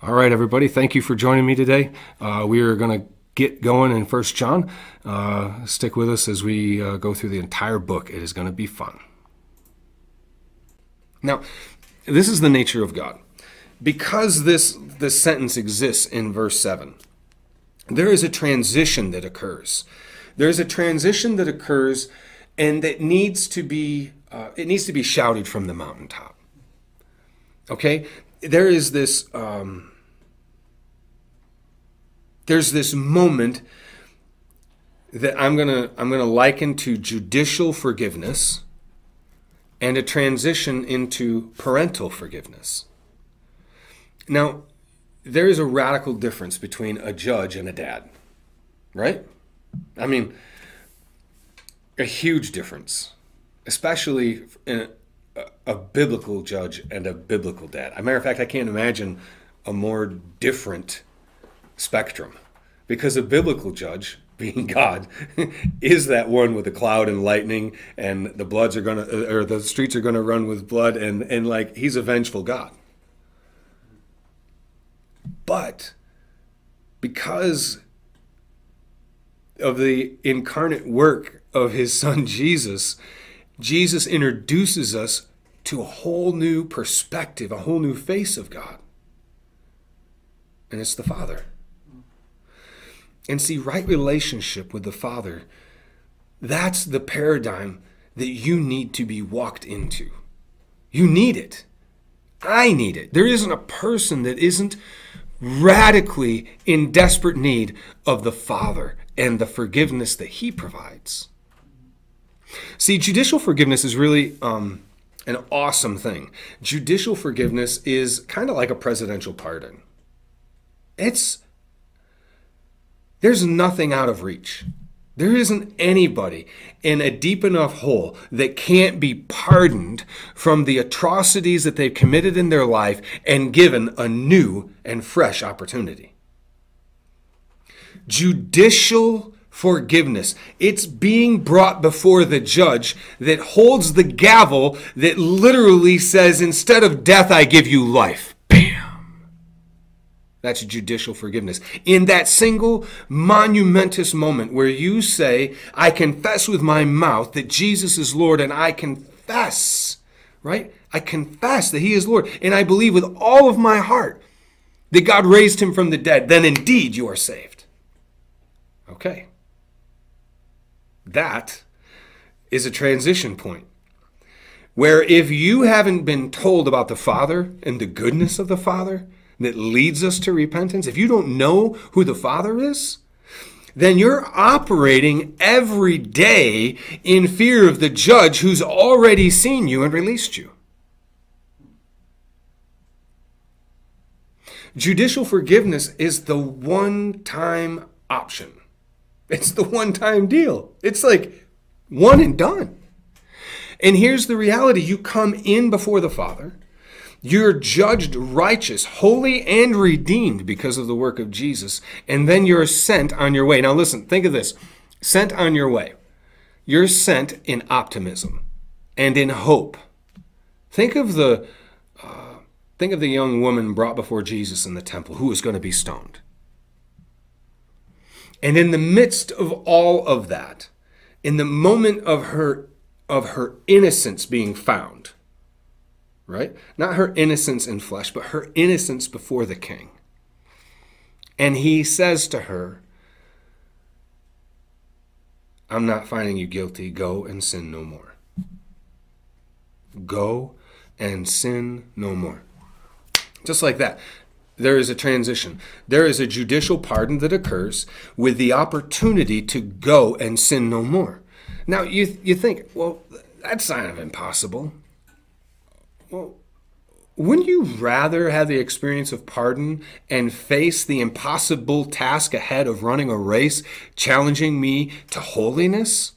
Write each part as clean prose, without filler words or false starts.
All right, everybody, thank you for joining me today. We are going to get going in 1 John. Stick with us as we go through the entire book. It is going to be fun. Now, this is the nature of God. Because this sentence exists in verse 7, there is a transition that occurs. There is a transition that occurs, and that needs to be shouted from the mountaintop. Okay, there is this there's this moment that I'm gonna liken to judicial forgiveness and a transition into parental forgiveness. Now, there is a radical difference between a judge and a dad, right? I mean, a huge difference, especially in a biblical judge and a biblical dad. As a matter of fact, I can't imagine a more different spectrum, because a biblical judge, being God, is that one with the cloud and lightning, and the streets are gonna run with blood, and like, he's a vengeful God. But because of the incarnate work of his son Jesus, Jesus introduces us to a whole new perspective, a whole new face of God. And it's the Father. And see, right relationship with the Father, that's the paradigm that you need to be walked into. You need it. I need it. There isn't a person that isn't radically in desperate need of the Father and the forgiveness that he provides. See, judicial forgiveness is really an awesome thing. Judicial forgiveness is kind of like a presidential pardon. There's nothing out of reach. There isn't anybody in a deep enough hole that can't be pardoned from the atrocities that they've committed in their life and given a new and fresh opportunity. Judicial forgiveness. It's being brought before the judge that holds the gavel that literally says, instead of death, I give you life. Bam! That's judicial forgiveness. In that single monumentous moment where you say, I confess with my mouth that Jesus is Lord, and I confess, right? I confess that he is Lord, and I believe with all of my heart that God raised him from the dead, then indeed you are saved. Okay. That is a transition point where if you haven't been told about the Father and the goodness of the Father that leads us to repentance, if you don't know who the Father is, then you're operating every day in fear of the judge who's already seen you and released you. Judicial forgiveness is the one-time option. It's the one-time deal. It's like one and done. And here's the reality. You come in before the Father. You're judged righteous, holy, and redeemed because of the work of Jesus. And then you're sent on your way. Now listen, think of this. Sent on your way. You're sent in optimism and in hope. Think of the young woman brought before Jesus in the temple who was going to be stoned. And in the midst of all of that, in the moment of her innocence being found, right? Not her innocence in flesh, but her innocence before the king. And he says to her, I'm not finding you guilty. Go and sin no more. Go and sin no more. Just like that. There is a transition. There is a judicial pardon that occurs with the opportunity to go and sin no more. Now, you think, well, that's kind of impossible. Well, wouldn't you rather have the experience of pardon and face the impossible task ahead of running a race, challenging me to holiness,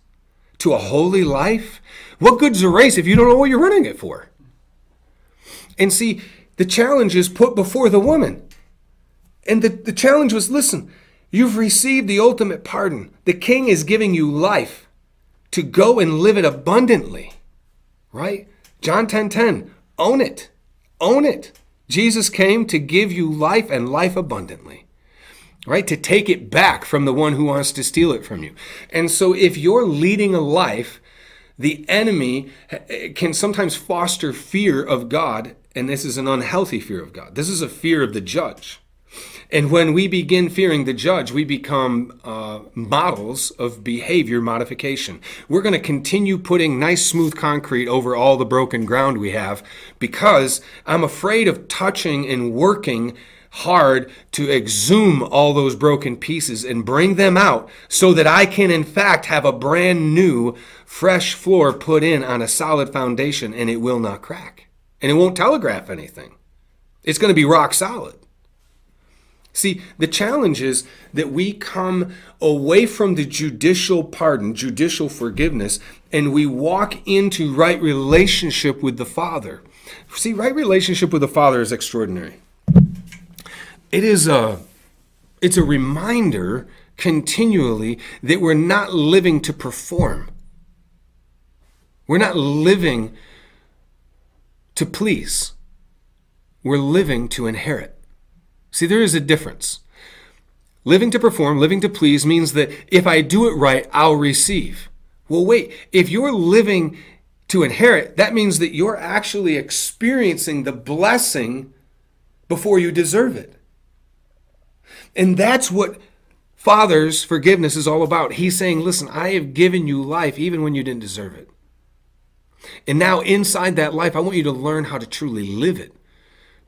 to a holy life? What good's a race if you don't know what you're running it for? And see, the challenge is put before the woman. And the challenge was, listen, you've received the ultimate pardon. The king is giving you life to go and live it abundantly, right? John 10:10, own it. Own it. Jesus came to give you life and life abundantly. Right? To take it back from the one who wants to steal it from you. And so if you're leading a life, the enemy can sometimes foster fear of God, and this is an unhealthy fear of God. This is a fear of the judge. And when we begin fearing the judge, we become models of behavior modification. We're going to continue putting nice, smooth concrete over all the broken ground we have because I'm afraid of touching and working hard to exhume all those broken pieces and bring them out so that I can in fact have a brand new fresh floor put in on a solid foundation, and it will not crack and it won't telegraph anything. It's going to be rock solid. See, the challenge is that we come away from the judicial pardon, judicial forgiveness, and we walk into right relationship with the Father. See, right relationship with the Father is extraordinary. It's a reminder continually that we're not living to perform. We're not living to please. We're living to inherit. See, there is a difference. Living to perform, living to please means that if I do it right, I'll receive. Well, wait, if you're living to inherit, that means that you're actually experiencing the blessing before you deserve it. And that's what Father's forgiveness is all about. He's saying, listen, I have given you life even when you didn't deserve it. And now inside that life, I want you to learn how to truly live it,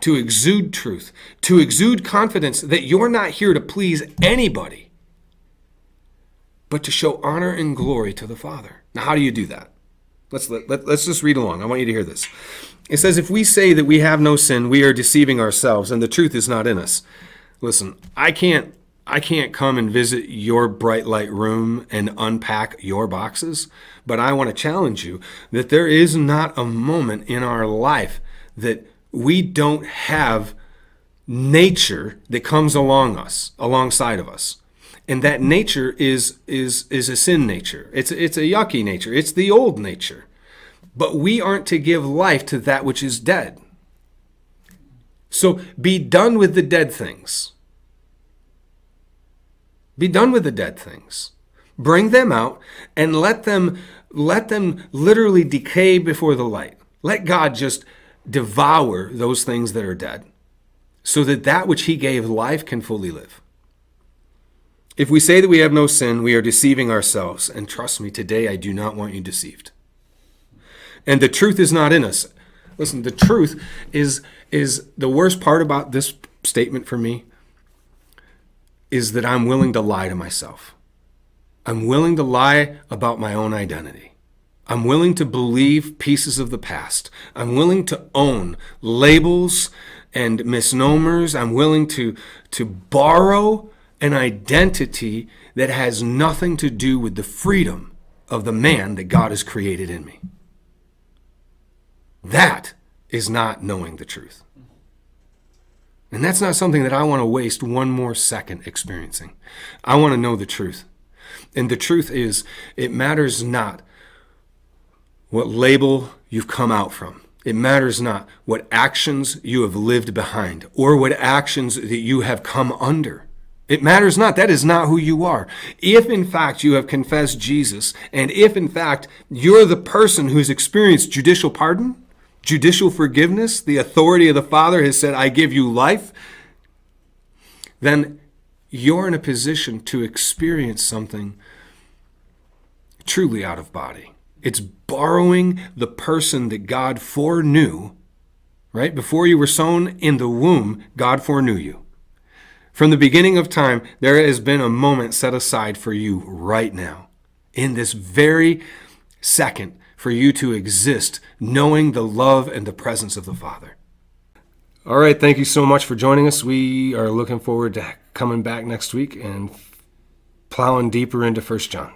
to exude truth, to exude confidence that you're not here to please anybody, but to show honor and glory to the Father. Now, how do you do that? Let's just read along. I want you to hear this. It says, if we say that we have no sin, we are deceiving ourselves, and the truth is not in us. Listen, I can't come and visit your bright light room and unpack your boxes, but I want to challenge you that there is not a moment in our life that we don't have nature that comes alongside of us. And that nature is a sin nature. It's a yucky nature. It's the old nature. But we aren't to give life to that which is dead. So be done with the dead things. Be done with the dead things. Bring them out and let them literally decay before the light. Let God just devour those things that are dead so that that which he gave life can fully live. If we say that we have no sin, we are deceiving ourselves. And trust me, today I do not want you deceived. And the truth is not in us. Listen, the truth is the worst part about this statement for me is that I'm willing to lie to myself. I'm willing to lie about my own identity. I'm willing to believe pieces of the past. I'm willing to own labels and misnomers. I'm willing to borrow an identity that has nothing to do with the freedom of the man that God has created in me. That is not knowing the truth. And that's not something that I want to waste one more second experiencing. I want to know the truth. And the truth is, it matters not what label you've come out from. It matters not what actions you have lived behind or what actions that you have come under. It matters not. That is not who you are. If in fact you have confessed Jesus, and if in fact you're the person who's experienced judicial pardon, judicial forgiveness, the authority of the Father has said, I give you life, then you're in a position to experience something truly out of body. It's borrowing the person that God foreknew, right? Before you were sown in the womb, God foreknew you. From the beginning of time, there has been a moment set aside for you right now, in this very second, for you to exist, knowing the love and the presence of the Father. All right, thank you so much for joining us. We are looking forward to coming back next week and plowing deeper into 1 John.